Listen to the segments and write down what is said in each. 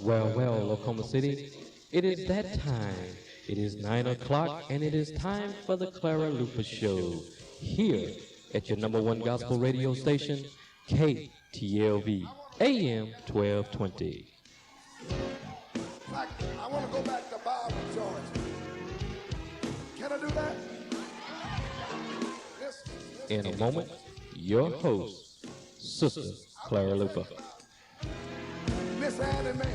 Well, Oklahoma City, it is that time. It is 9 o'clock, and it is time for the Clara Luper Show here at your number one gospel radio station, KTLV AM 1220. I want to go back to Bob, Georgia. Can I do that? In a moment, your host, Sister Clara Luper. Miss Annie Mae.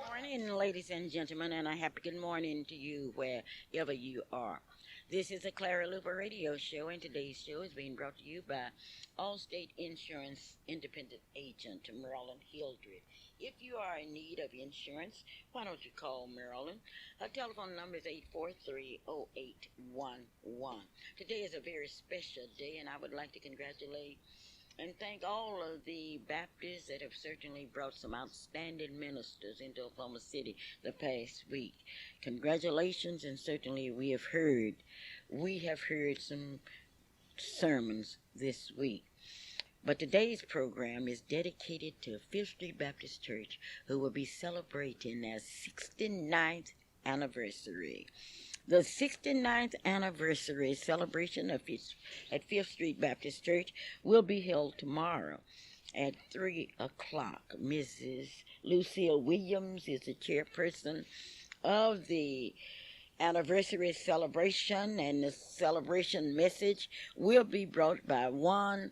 Morning, ladies and gentlemen, and a happy good morning to you wherever you are. This is a Clara Luper radio show, and today's show is being brought to you by Allstate Insurance Independent Agent Marilyn Hildred. If you are in need of insurance, why don't you call Marilyn? Her telephone number is 843-0811. Today is a very special day, and I would like to congratulate and thank all of the Baptists that have certainly brought some outstanding ministers into Oklahoma City the past week. Congratulations, and certainly we have heard some sermons this week. But today's program is dedicated to Fifth Street Baptist Church, who will be celebrating their 69th anniversary. The 69th anniversary celebration at Fifth Street Baptist Church will be held tomorrow at 3 o'clock. Mrs. Lucille Williams is the chairperson of the anniversary celebration, and the celebration message will be brought by one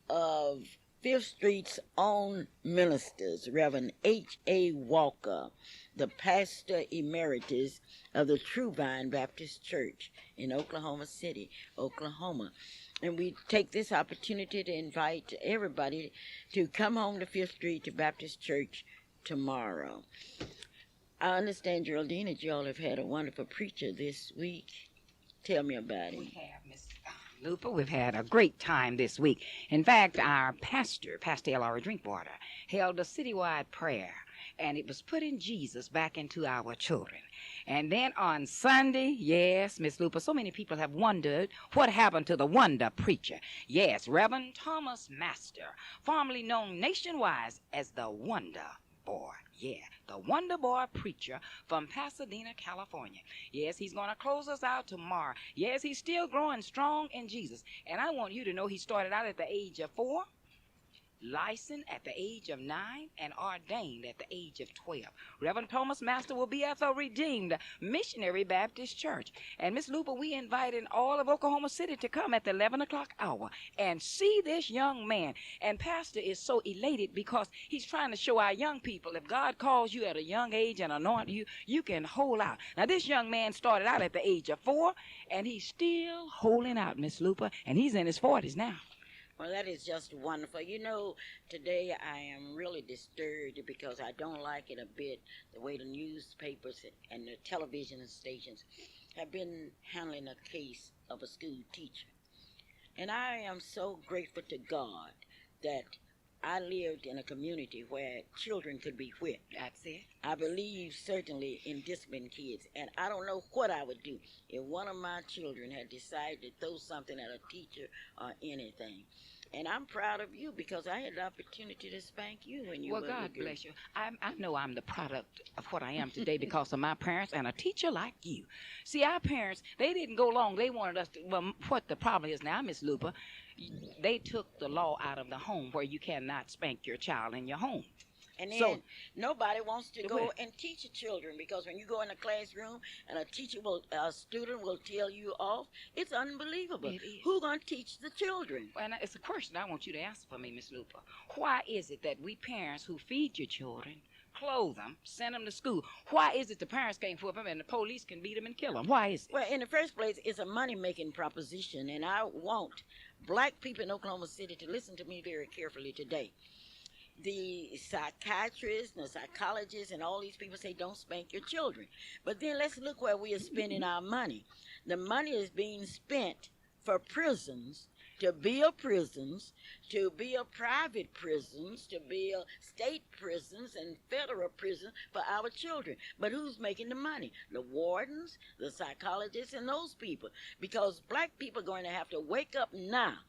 of Fifth Street's own ministers, Reverend H.A. Walker, the pastor emeritus of the True Vine Baptist Church in Oklahoma City, Oklahoma. And we take this opportunity to invite everybody to come home to Fifth Street to Baptist Church tomorrow. I understand, Geraldine, that you all have had a wonderful preacher this week. Tell me about it. We have, Miss Luper. We've had a great time this week. In fact, our pastor, Pastor L.R. Drinkwater, held a citywide prayer, and it was putting Jesus back into our children. And then on Sunday, yes, Miss Luper, so many people have wondered what happened to the wonder preacher. Yes, Reverend Thomas Master, formerly known nationwide as the Wonder Boy. Yeah, the Wonder Boy preacher from Pasadena, California. Yes, he's going to close us out tomorrow. Yes, he's still growing strong in Jesus. And I want you to know he started out at the age of 4, licensed at the age of 9, and ordained at the age of 12. Reverend Thomas Master will be at the Redeemed Missionary Baptist Church. And Miss Luper, we invited all of Oklahoma City to come at the 11 o'clock hour and see this young man. And Pastor is so elated because he's trying to show our young people, if God calls you at a young age and anoint you, you can hold out. Now, this young man started out at the age of 4, and he's still holding out, Miss Luper, and he's in his 40s now. Well, that is just wonderful. You know, today I am really disturbed because I don't like it a bit the way the newspapers and the television stations have been handling a case of a school teacher. And I am so grateful to God that I lived in a community where children could be whipped. That's it. I believe certainly in disciplining kids, and I don't know what I would do if one of my children had decided to throw something at a teacher or anything. And I'm proud of you because I had the opportunity to spank you when you were God a girl. bless you. I know I'm the product of what I am today because of my parents and a teacher like you. See, our parents, they didn't go long. They wanted us to, well, what the problem is now, Miss Luper, they took the law out of the home where you cannot spank your child in your home. And then nobody wants to go and teach the children because when you go in a classroom and a student will tell you off, it's unbelievable. It is. Who's going to teach the children? Well, and it's a question I want you to answer for me, Miss Luper. Why is it that we parents who feed your children, clothe them, send them to school, why is it the parents can't whip them and the police can beat them and kill them? Why is it? Well, in the first place, it's a money-making proposition, and I want black people in Oklahoma City to listen to me very carefully today. The psychiatrists and the psychologists and all these people say don't spank your children. But then let's look where we are spending our money. The money is being spent for prisons, to build prisons, to build private prisons, to build state prisons and federal prisons for our children. But who's making the money? The wardens, the psychologists, and those people. Because black people are going to have to wake up now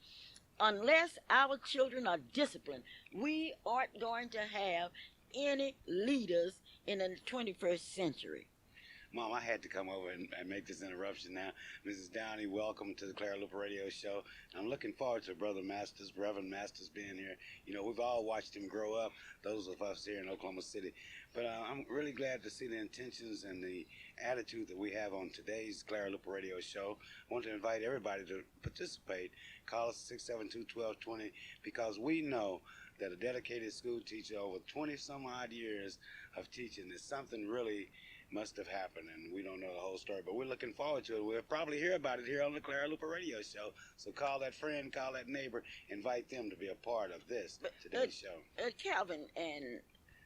unless our children are disciplined, we aren't going to have any leaders in the 21st century. Mom, I had to come over and make this interruption now. Mrs. Downey, welcome to the Clara Luper Radio Show. I'm looking forward to Brother Masters, Reverend Masters being here. You know, we've all watched him grow up, those of us here in Oklahoma City. But I'm really glad to see the intentions and the attitude that we have on today's Clara Luper Radio Show. I want to invite everybody to participate. Call us 672-1220 because we know that a dedicated school teacher over 20-some-odd years of teaching is something really must have happened, and we don't know the whole story, but we're looking forward to it. We'll probably hear about it here on the Clara Luper Radio Show. So call that friend, call that neighbor, invite them to be a part of today's show. Calvin and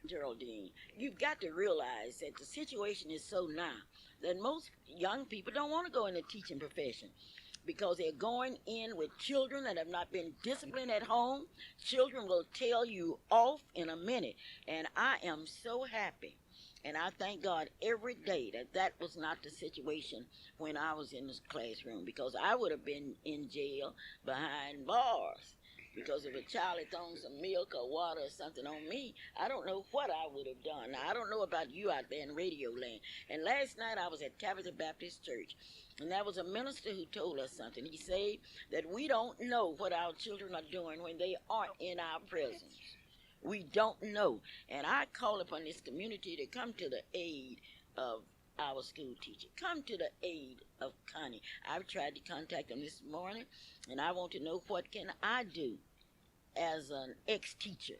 Geraldine, you've got to realize that the situation is so now that most young people don't want to go in the teaching profession because they're going in with children that have not been disciplined at home. Children will tell you off in a minute, and I am so happy. And I thank God every day that that was not the situation when I was in this classroom, because I would have been in jail behind bars. Because if a child had thrown some milk or water or something on me, I don't know what I would have done. Now, I don't know about you out there in Radio Land. And last night I was at Tabitha Baptist Church, and there was a minister who told us something. He said that we don't know what our children are doing when they aren't in our presence. We don't know. And I call upon this community to come to the aid of our school teacher. Come to the aid of Connie. I've tried to contact him this morning, and I want to know what can I do as an ex-teacher,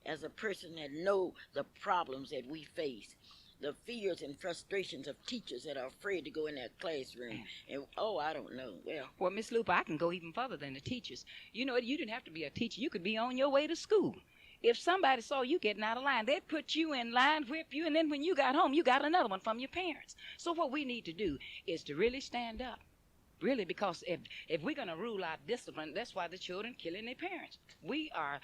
as a person that know the problems that we face, the fears and frustrations of teachers that are afraid to go in that classroom. And, I don't know. Well, Miss Luper, I can go even further than the teachers. You know, you didn't have to be a teacher. You could be on your way to school. If somebody saw you getting out of line, they'd put you in line, whip you, and then when you got home, you got another one from your parents. So what we need to do is to really stand up. Really, because if we're going to rule out discipline, that's why the children killing their parents. We are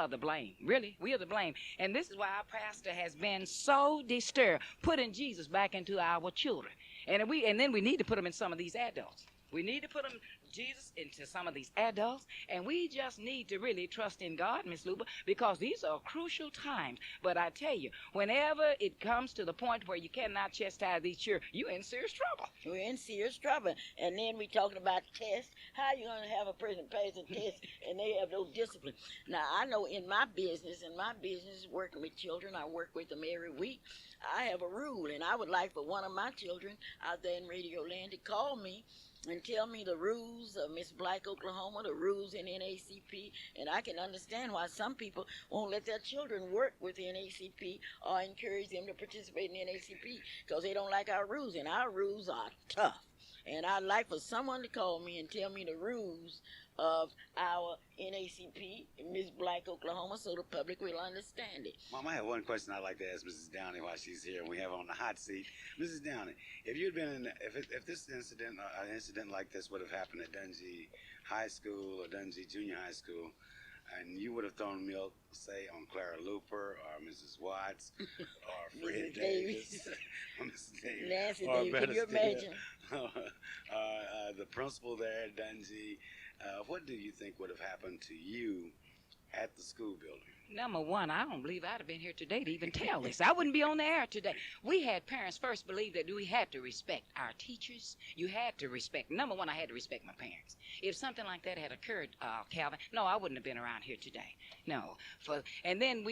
the blame. Really, we are the blame. And this is why our pastor has been so disturbed, putting Jesus back into our children. And then we need to put them in some of these adults. We need to put them, Jesus, into some of these adults, and we just need to really trust in God, Miss Luper, because these are crucial times. But I tell you, whenever it comes to the point where you cannot chastise these children, you're in serious trouble. We're in serious trouble. And then we talking about tests. How are you going to have a person pass a test and they have no discipline? Now, I know in my business, working with children, I work with them every week. I have a rule, and I would like for one of my children out there in Radio Land to call me and tell me the rules of Miss Black, Oklahoma, the rules in NACP, and I can understand why some people won't let their children work with NACP or encourage them to participate in NACP because they don't like our rules, and our rules are tough. And I'd like for someone to call me and tell me the rules of our NACP in Miss Black, Oklahoma, so the public will understand it. Mom, I have one question I'd like to ask Mrs. Downey while she's here and we have her on the hot seat. Mrs. Downey, if you'd been if this incident, an incident like this would have happened at Dungy High School or Dungy Junior High School, and you would have thrown milk, say, on Clara Luper or Mrs. Watts or Fred Davis or Mrs. Davis, Nancy Davis, can you imagine? The principal there at Dungy, what do you think would have happened to you at the school building? Number one, I don't believe I'd have been here today to even tell this. I wouldn't be on the air today. We had parents first believe that we had to respect our teachers. You had to respect. Number one, I had to respect my parents. If something like that had occurred, Calvin, no, I wouldn't have been around here today. No. And then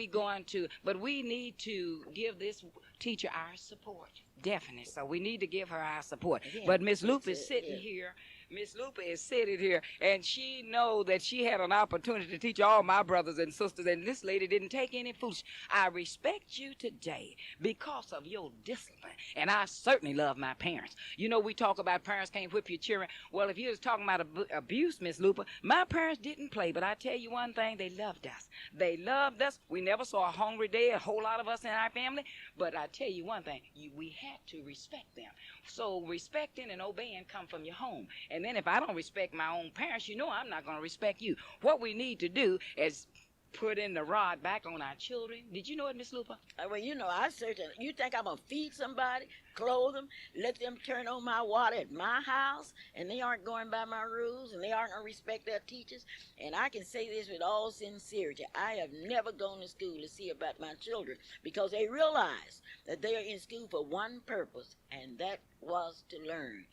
but we need to give this teacher our support. Definitely. So we need to give her our support. Yeah, but Miss Luper is sitting here. Miss Luper is sitting here, and she know that she had an opportunity to teach all my brothers and sisters, and this lady didn't take any foolish. I respect you today because of your discipline, and I certainly love my parents. You know, we talk about parents can't whip your children. Well, if you was talking about abuse, Miss Luper, my parents didn't play, but I tell you one thing, they loved us. They loved us. We never saw a hungry day, a whole lot of us in our family, but I tell you one thing, we had to respect them. So respecting and obeying come from your home. And then if I don't respect my own parents, you know I'm not going to respect you. What we need to do is putting the rod back on our children. Did you know it, Miss Luper? Well, you know, I certainly. You think I'm gonna feed somebody, clothe them, let them turn on my water at my house, and they aren't going by my rules, and they aren't gonna respect their teachers? And I can say this with all sincerity: I have never gone to school to see about my children because they realize that they are in school for one purpose, and that was to learn.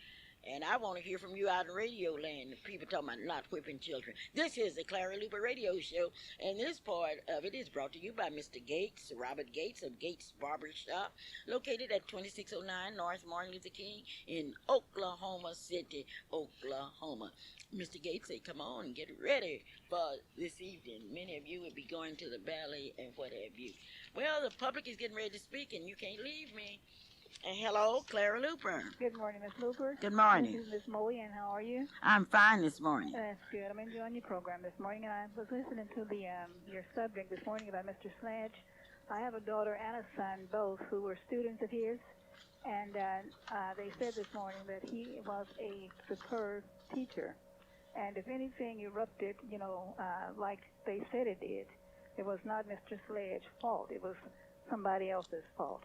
And I want to hear from you out in radio land, people talking about not whipping children. This is the Clara Luper Radio Show, and this part of it is brought to you by Mr. Gates, Robert Gates of Gates Barbershop, located at 2609 North Martin Luther King in Oklahoma City, Oklahoma. Mr. Gates said, come on and get ready for this evening. Many of you will be going to the ballet and what have you. Well, the public is getting ready to speak, and you can't leave me. And hello, Clara Luper. Good morning, Miss Luper. Good morning. This is Miss Molly, and how are you? I'm fine this morning. That's good. I'm enjoying your program this morning, and I was listening to the your subject this morning about Mr. Sledge. I have a daughter and a son, both, who were students of his, and they said this morning that he was a superb teacher. And if anything erupted, like they said it did, it was not Mr. Sledge's fault. It was somebody else's fault.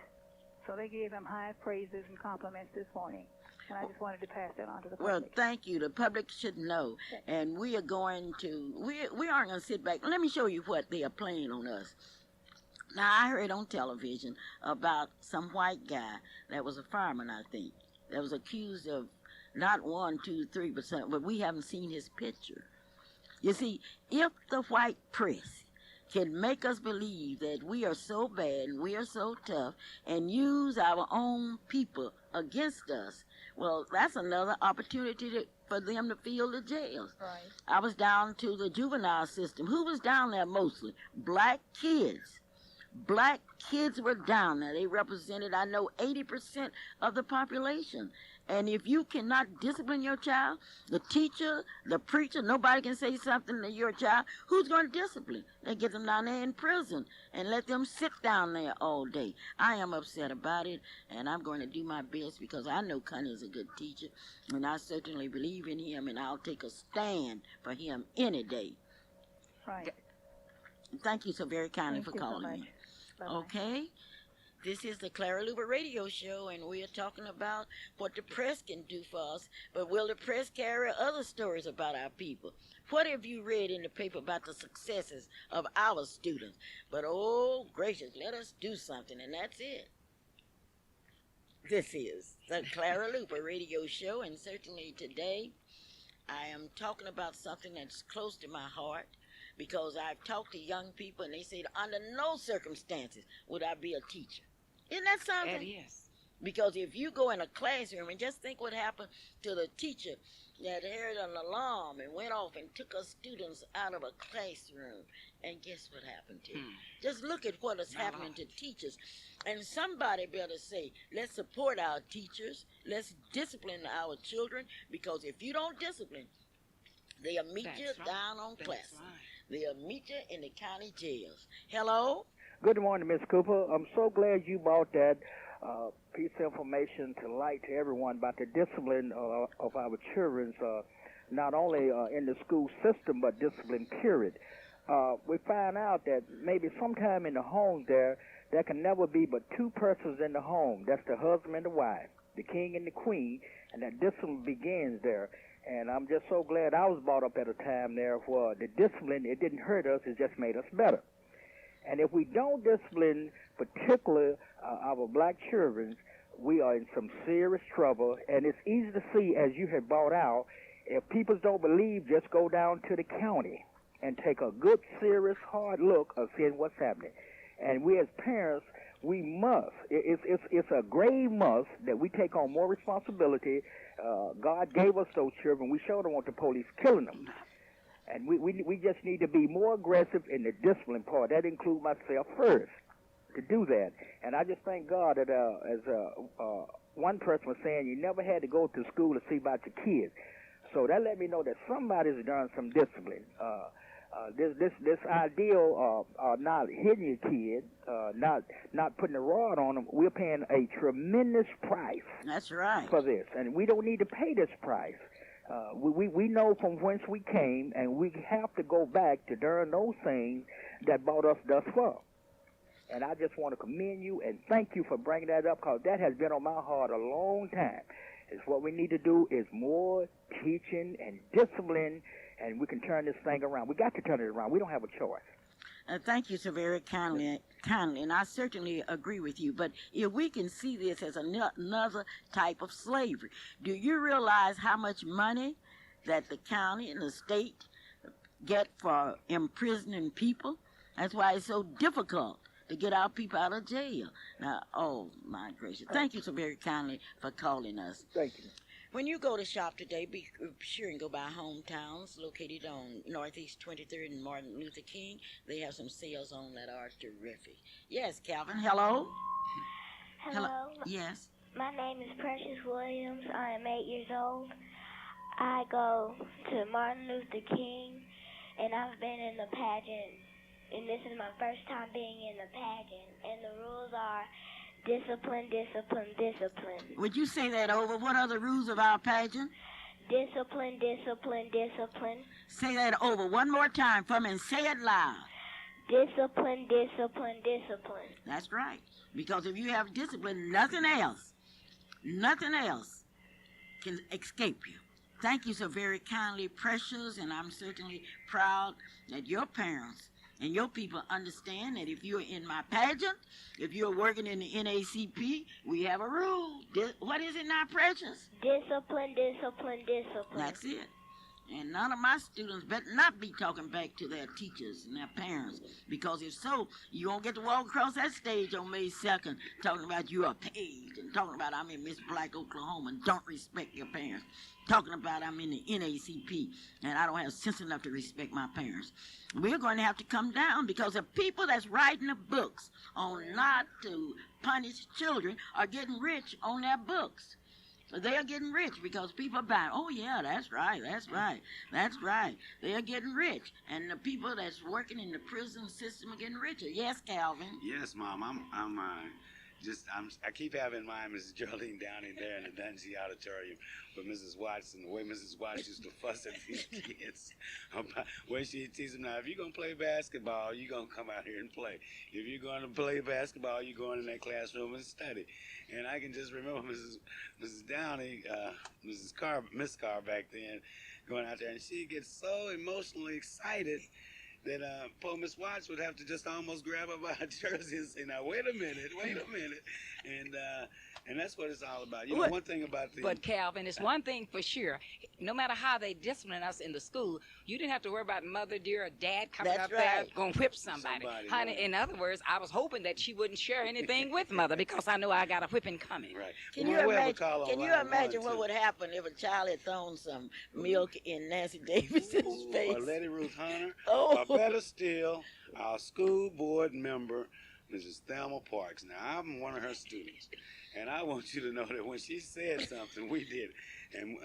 So they gave him high praises and compliments this morning. And I just wanted to pass that on to the public. Well, thank you. The public should know. And we are going to, we aren't going to sit back. Let me show you what they are playing on us. Now, I heard on television about some white guy that was a fireman, I think, that was accused of not 1, 2, 3%, but we haven't seen his picture. You see, if the white press can make us believe that we are so bad and we are so tough and use our own people against us, well, that's another opportunity for them to fill the jails. Right. I was down to the juvenile system. Who was down there mostly? Black kids. Black kids were down there. They represented, I know, 80% of the population. And if you cannot discipline your child, the teacher, the preacher, nobody can say something to your child. Who's going to discipline? They get them down there in prison and let them sit down there all day. I am upset about it, and I'm going to do my best because I know Connie is a good teacher, and I certainly believe in him, and I'll take a stand for him any day. Right. Thank you so very kindly for calling so me. Bye-bye. Okay. This is the Clara Luper Radio Show, and we are talking about what the press can do for us. But will the press carry other stories about our people? What have you read in the paper about the successes of our students? But, oh, gracious, let us do something, and that's it. This is the Clara Luper Radio Show, and certainly today I am talking about something that's close to my heart, because I've talked to young people, and they say under no circumstances would I be a teacher. Isn't that something? That is. Because if you go in a classroom, and just think what happened to the teacher that heard an alarm and went off and took us students out of a classroom, and guess what happened to him? Just look at what is happening to teachers. And somebody better say, let's support our teachers, let's discipline our children, because if you don't discipline, they'll meet you down on class. They'll meet you in the county jails. Hello? Good morning, Miss Cooper. I'm so glad you brought that piece of information to light to everyone about the discipline of our children, not only in the school system, but discipline period. We find out that maybe sometime in the home there can never be but two persons in the home. That's the husband and the wife, the king and the queen, and that discipline begins there. And I'm just so glad I was brought up at a time there where the discipline, it didn't hurt us, it just made us better. And if we don't discipline, particularly our black children, we are in some serious trouble. And it's easy to see, as you have brought out, if people don't believe, just go down to the county and take a good, serious, hard look of seeing what's happening. And we as parents, we must, it's a grave must that we take on more responsibility. God gave us those children. We sure don't want the police killing them. And we just need to be more aggressive in the discipline part. That includes myself first to do that. And I just thank God that as one person was saying, you never had to go to school to see about your kids. So that let me know that somebody's done some discipline. This ideal of not hitting your kid, not putting a rod on them, we're paying a tremendous price. That's right. For this, and we don't need to pay this price. We know from whence we came, and we have to go back to during those things that brought us thus far. And I just want to commend you and thank you for bringing that up, because that has been on my heart a long time. It's what we need to do is more teaching and discipline, and we can turn this thing around. We got to turn it around. We don't have a choice. Thank you so very kindly, and I certainly agree with you. But if we can see this as another type of slavery, do you realize how much money that the county and the state get for imprisoning people? That's why it's so difficult to get our people out of jail. Now, oh my gracious. Thank you so very kindly for calling us. Thank you. When you go to shop today, be sure and go by Hometowns, located on Northeast 23rd and Martin Luther King. They have some sales on that are terrific. Yes, Calvin, hello? Hello. Yes. My name is Precious Williams. I am 8 years old. I go to Martin Luther King, and I've been in the pageant. And this is my first time being in the pageant. And the rules are discipline, discipline, discipline. Would you say that over? What are the rules of our pageant? Discipline, discipline, discipline. Say that over one more time for me and say it loud. Discipline, discipline, discipline. That's right. Because if you have discipline, nothing else can escape you. Thank you so very kindly, Precious, and I'm certainly proud that your parents and your people understand that if you're in my pageant, if you're working in the NACP, we have a rule. What is it now, Precious? Discipline, discipline, discipline. That's it. And none of my students better not be talking back to their teachers and their parents, because if so, you won't get to walk across that stage on May 2nd talking about you are paid and talking about I'm in Miss Black, Oklahoma, and don't respect your parents. Talking about I'm in the NACP and I don't have sense enough to respect my parents. We're going to have to come down, because the people that's writing the books on not to punish children are getting rich on their books. They are getting rich because people are buying. Oh, yeah, that's right. They are getting rich. And the people that's working in the prison system are getting richer. Yes, Calvin? Yes, Mom. I keep having in mind Mrs. Geraldine Downey there in the Dungy Auditorium with Mrs. Watson, the way Mrs. Watts used to fuss at these kids. About where she teaches them, now, if you're going to play basketball, you're going to come out here and play. If you're going to play basketball, you're going in that classroom and study. And I can just remember Mrs. Downey, Miss Carr back then, going out there, and she'd get so emotionally excited that poor Miss Watts would have to just almost grab her by her jersey and say, now, wait a minute. And that's what it's all about. You know, one thing about the... But, Calvin, it's one thing for sure. No matter how they discipline us in the school, you didn't have to worry about mother, dear, or dad coming That's up right. there going to whip somebody. Honey, right. in other words, I was hoping that she wouldn't share anything with mother, because I know I got a whipping coming. Right. Can you imagine what would happen if a child had thrown some milk in Nancy Davis's face? Or Letty Ruth Hunter. Oh. Or better still, our school board member, Mrs. Thelma Parks. Now, I'm one of her students. And I want you to know that when she said something, we did. And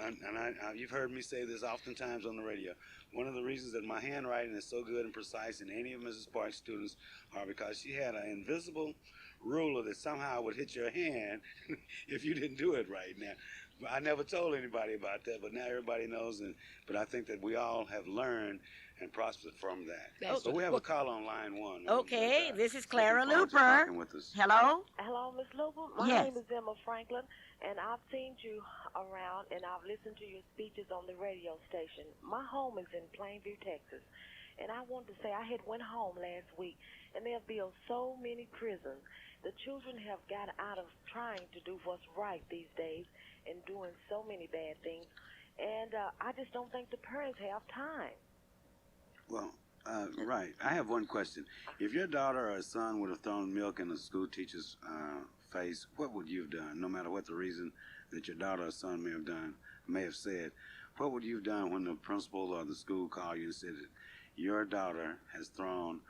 you've heard me say this oftentimes on the radio. One of the reasons that my handwriting is so good and precise in any of Mrs. Parks' students are because she had an invisible ruler that somehow would hit your hand if you didn't do it right. Now, I never told anybody about that, but now everybody knows. But I think that we all have learned and prospered from that. So we have a call on line one. Okay, this is Clara Luper. Hello? Hello, Miss Luper. My name is Emma Franklin, and I've seen you around, and I've listened to your speeches on the radio station. My home is in Plainview, Texas, and I wanted to say I had went home last week, and they have built so many prisons. The children have got out of trying to do what's right these days and doing so many bad things, and I just don't think the parents have time. Well, right. I have one question. If your daughter or son would have thrown milk in a school teacher's face, what would you have done? No matter what the reason that your daughter or son may have said, what would you have done when the principal or the school called you and said that your daughter has thrown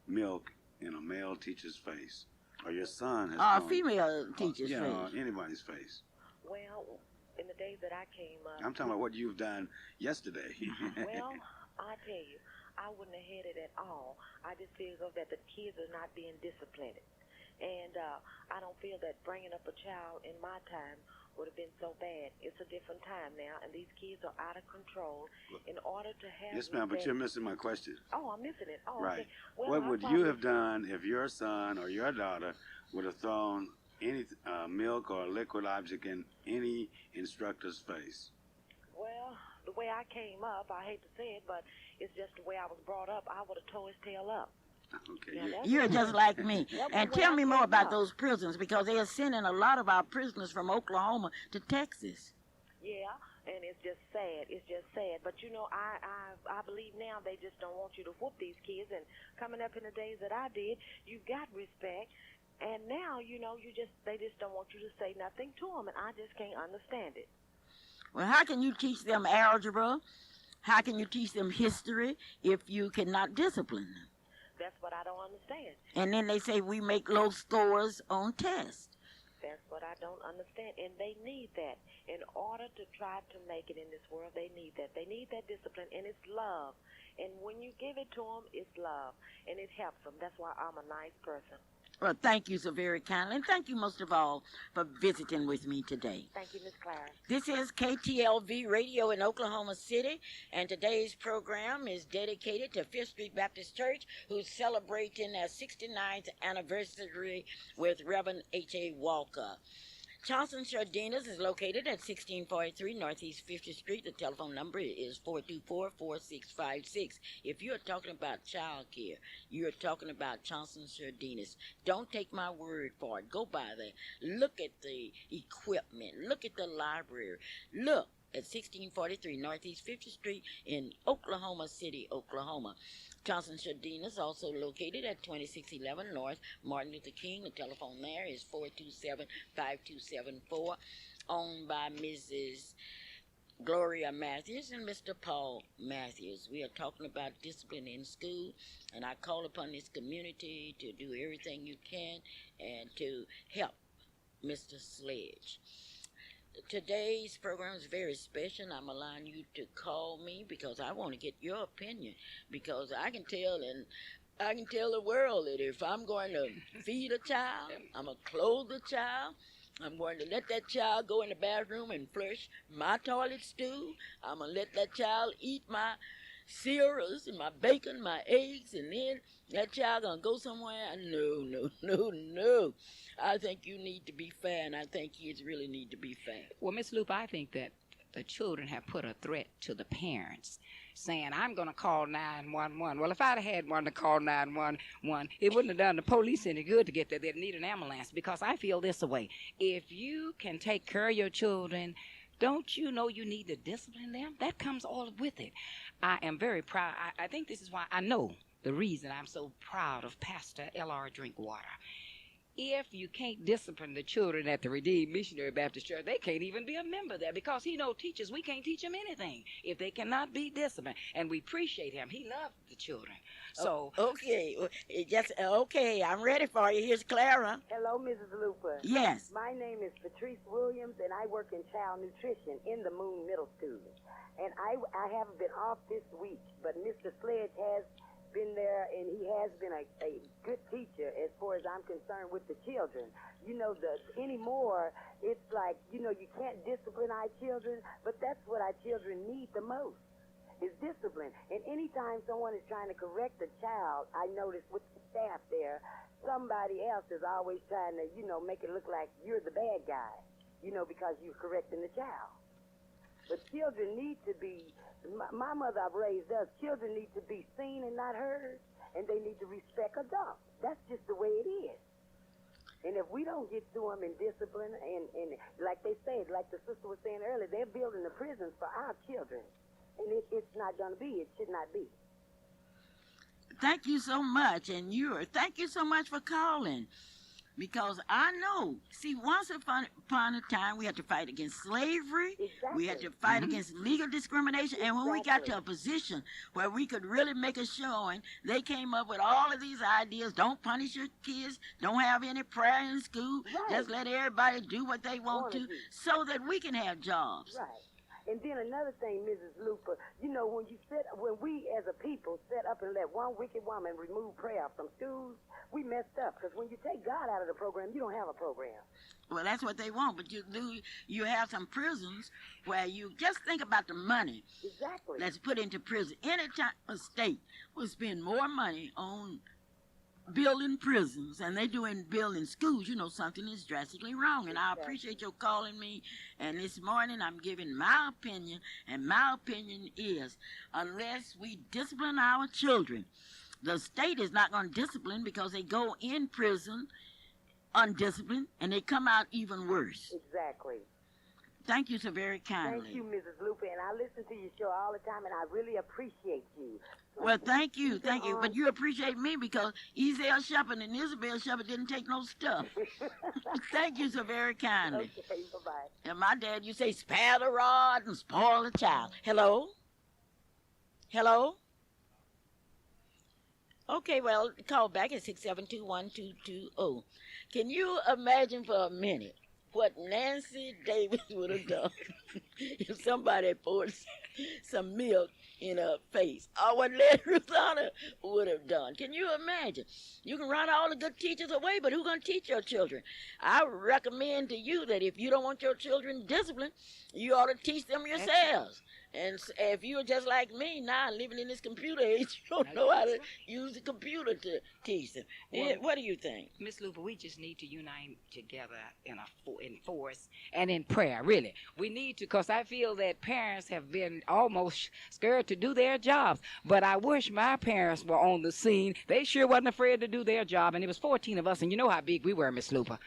milk in a male teacher's face, or your son has thrown... A female teacher's face. Or anybody's face. Well, in the days that I came up... I'm talking about what you've done yesterday. Well, I tell you, I wouldn't have had it at all. I just feel that the kids are not being disciplined. And I don't feel that bringing up a child in my time would have been so bad. It's a different time now, and these kids are out of control. In order to have Yes, ma'am, but you're missing my question. Oh, I'm missing it. Oh, right. Okay. Well, what would you have done if your son or your daughter would have thrown any milk or liquid object in any instructor's face? Well, the way I came up, I hate to say it, but it's just the way I was brought up. I would have tore his tail up. Okay. Yeah, You're just like me. And tell me more about those prisons, because they are sending a lot of our prisoners from Oklahoma to Texas. Yeah, and it's just sad. It's just sad. But, you know, I believe now they just don't want you to whoop these kids. And coming up in the days that I did, you got respect. And now, you know, they just don't want you to say nothing to them. And I just can't understand it. Well, how can you teach them algebra? How can you teach them history if you cannot discipline them? That's what I don't understand. And then they say we make low scores on tests. That's what I don't understand. And they need that. In order to try to make it in this world, they need that. They need that discipline, and it's love. And when you give it to them, it's love, and it helps them. That's why I'm a nice person. Well, thank you so very kindly, and thank you most of all for visiting with me today. Thank you, Miss Clara. This is KTLV Radio in Oklahoma City, and today's program is dedicated to Fifth Street Baptist Church, who's celebrating their 69th anniversary with Reverend H.A. Walker. Johnson Sardinas is located at 1643 Northeast 50th Street. The telephone number is 424-4656. If you're talking about child care, you're talking about Johnson Sardinas. Don't take my word for it. Go by there. Look at the equipment. Look at the library. Look at 1643 Northeast 50th Street in Oklahoma City, Oklahoma. Johnson Sardinas also located at 2611 North Martin Luther King. The telephone there is 427-5274, owned by Mrs. Gloria Matthews and Mr. Paul Matthews. We are talking about discipline in school, and I call upon this community to do everything you can and to help Mr. Sledge. Today's program is very special. I'm allowing you to call me because I want to get your opinion, because I can tell the world that if I'm going to feed a child, I'm going to clothe the child, I'm going to let that child go in the bathroom and flush my toilet stool, I'm going to let that child eat my cereals and my bacon, my eggs, and then that child going to go somewhere. No. I think you need to be fair, and I think kids really need to be fair. Well, Miss Luper, I think that the children have put a threat to the parents, saying, I'm going to call 911. Well, if I'd had one to call 911, it wouldn't have done the police any good to get there. They'd need an ambulance, because I feel this way. If you can take care of your children, don't you know you need to discipline them? That comes all with it. I am very proud. I think this is why I know the reason I'm so proud of Pastor L.R. Drinkwater. If you can't discipline the children at the Redeemed Missionary Baptist Church, they can't even be a member there, because he knows teachers, we can't teach them anything if they cannot be disciplined. And we appreciate him. He loved the children. So okay, I'm ready for you. Here's Clara. Hello, Mrs. Luper. Yes. My name is Patrice Williams, and I work in child nutrition in the Moon Middle School. And I haven't been off this week, but Mr. Sledge has been there, and he has been a good teacher as far as I'm concerned with the children. You know, anymore, it's like, you know, you can't discipline our children, but that's what our children need the most, is discipline. And anytime someone is trying to correct a child, I notice with the staff there, somebody else is always trying to, you know, make it look like you're the bad guy, you know, because you're correcting the child. But children need to be, my mother I've raised us, children need to be seen and not heard, and they need to respect adults. That's just the way it is. And if we don't get to them in discipline, and like they said, like the sister was saying earlier, they're building the prisons for our children. And it's not going to be. It should not be. Thank you so much. And thank you so much for calling. Because I know, see, once upon a time, we had to fight against slavery. Exactly. We had to fight against legal discrimination. And when we got to a position where we could really make a showing, they came up with all of these ideas. Don't punish your kids. Don't have any prayer in school. Right. Just let everybody do what they want to so that we can have jobs. Right. And then another thing, Mrs. Luper, you know, when we as a people set up and let one wicked woman remove prayer from schools, we messed up. Because when you take God out of the program, you don't have a program. Well, that's what they want, but you have some prisons where you just think about the money exactly that's put into prison. Anytime a state will spend more money on building prisons and they do in building schools, you know something is drastically wrong. And I appreciate your calling me. And this morning I'm giving my opinion, and my opinion is unless we discipline our children, the state is not going to discipline because they go in prison undisciplined and they come out even worse. Exactly. Thank you so very kindly. Thank you, Mrs. Luper, and I listen to your show all the time, and I really appreciate you. Well, thank you. But you appreciate me because Ezel Shepherd and Isabel Shepherd didn't take no stuff. Thank you so very kindly. Okay, bye-bye. And my dad, you say, spare the rod and spoil the child. Hello? Hello? Okay, well, call back at 672-1220. Can you imagine for a minute what Nancy Davis would have done if somebody poured some milk in her face, or what Lady Rosanna would have done? Can you imagine? You can run all the good teachers away, but who's going to teach your children? I recommend to you that if you don't want your children disciplined, you ought to teach them yourselves. And if you're just like me now, living in this computer age, you don't know how to use the computer to teach them. Well, what do you think? Miss Luper, we just need to unite together in force and in prayer, really. We need to, because I feel that parents have been almost scared to do their jobs. But I wish my parents were on the scene. They sure wasn't afraid to do their job. And it was 14 of us, and you know how big we were, Miss Luper.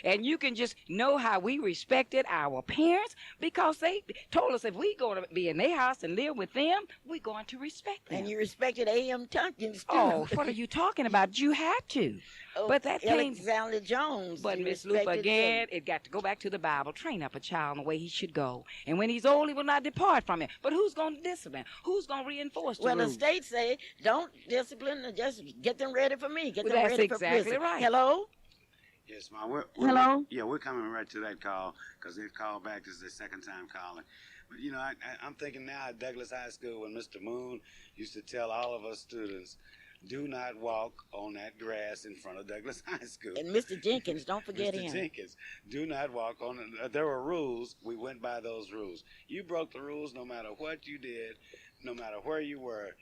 And you can just know how we respected our parents, because they told us if we going to be in their house and live with them, we're going to respect them. And you respected A.M. Tompkins, too. Oh, what are you talking about? You had to. But that came... Alexander Jones. But, Miss Luper, again, it got to go back to the Bible. Train up a child in the way he should go. And when he's old, he will not depart from it. But who's going to discipline? Who's going to reinforce the rules? the states say, don't discipline, just get them ready for me. Get them that's ready for prison. Exactly right. Hello? Yes, Mom. Hello? We're coming right to that call because they've called back. This is their second time calling. But, you know, I'm thinking now at Douglas High School when Mr. Moon used to tell all of us students, do not walk on that grass in front of Douglas High School. And Mr. Jenkins, don't forget him. Mr. Jenkins, do not walk on it. There were rules. We went by those rules. You broke the rules no matter what you did, no matter where you were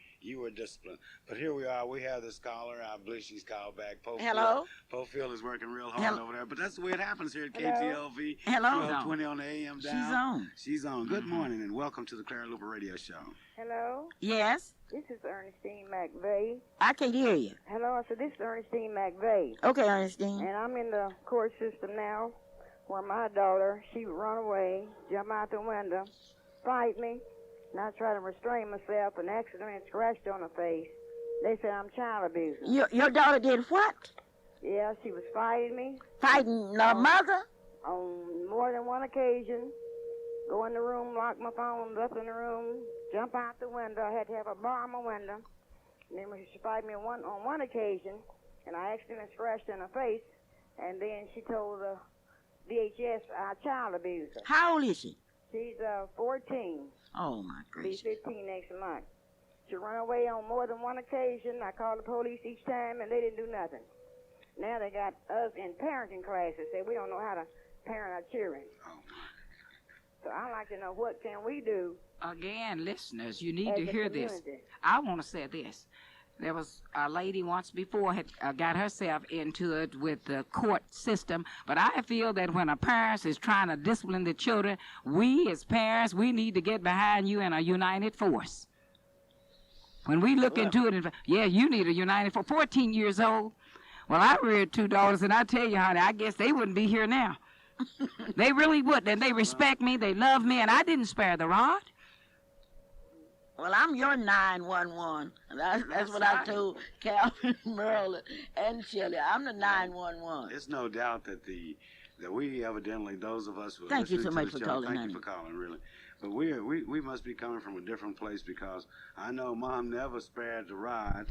disciplined. But here we are. We have this caller. I believe she's called back. Hello? Pofield is working real hard over there. But that's the way it happens here at Hello? KTLV. Hello? 1220 on the AM dial. She's on. Good morning, and welcome to the Clara Luper Radio Show. Hello? Yes? This is Ernestine McVeigh. I can't hear you. Hello, I said, this is Ernestine McVeigh. Okay, Ernestine. And I'm in the court system now where my daughter, she would run away, jump out the window, fight me, and I tried to restrain myself and accidentally scratched on her face. They said I'm child abusing. Your daughter did what? Yeah, she was fighting me. Fighting her mother? On more than one occasion. Go in the room, lock my phone up in the room, jump out the window. I had to have her bar my window. And then she fight me on one occasion, and I accidentally scratched in her face. And then she told the DHS I child abused her. How old is she? She's 14. Oh, my gracious. Be 15 next month. She run away on more than one occasion. I called the police each time, and they didn't do nothing. Now they got us in parenting classes. Say we don't know how to parent our children. Oh, so I'd like to know, what can we do? Again, listeners, you need to hear this. I want to say this. There was a lady once before had got herself into it with the court system. But I feel that when a parent is trying to discipline the children, we as parents, we need to get behind you in a united force. When we look into it, you need a united force. 14 years old. Well, I reared 2 daughters, and I tell you, honey, I guess they wouldn't be here now. They really would. And they respect me, they love me, and I didn't spare the rod. Well, I'm your 911. That's what I told Calvin, Merle, and Shirley. I'm the 911. There's no doubt that we evidently, those of us who are thank you so listening much to the for show, calling, thank honey. you for calling, really. But we must be coming from a different place, because I know Mom never spared the rod.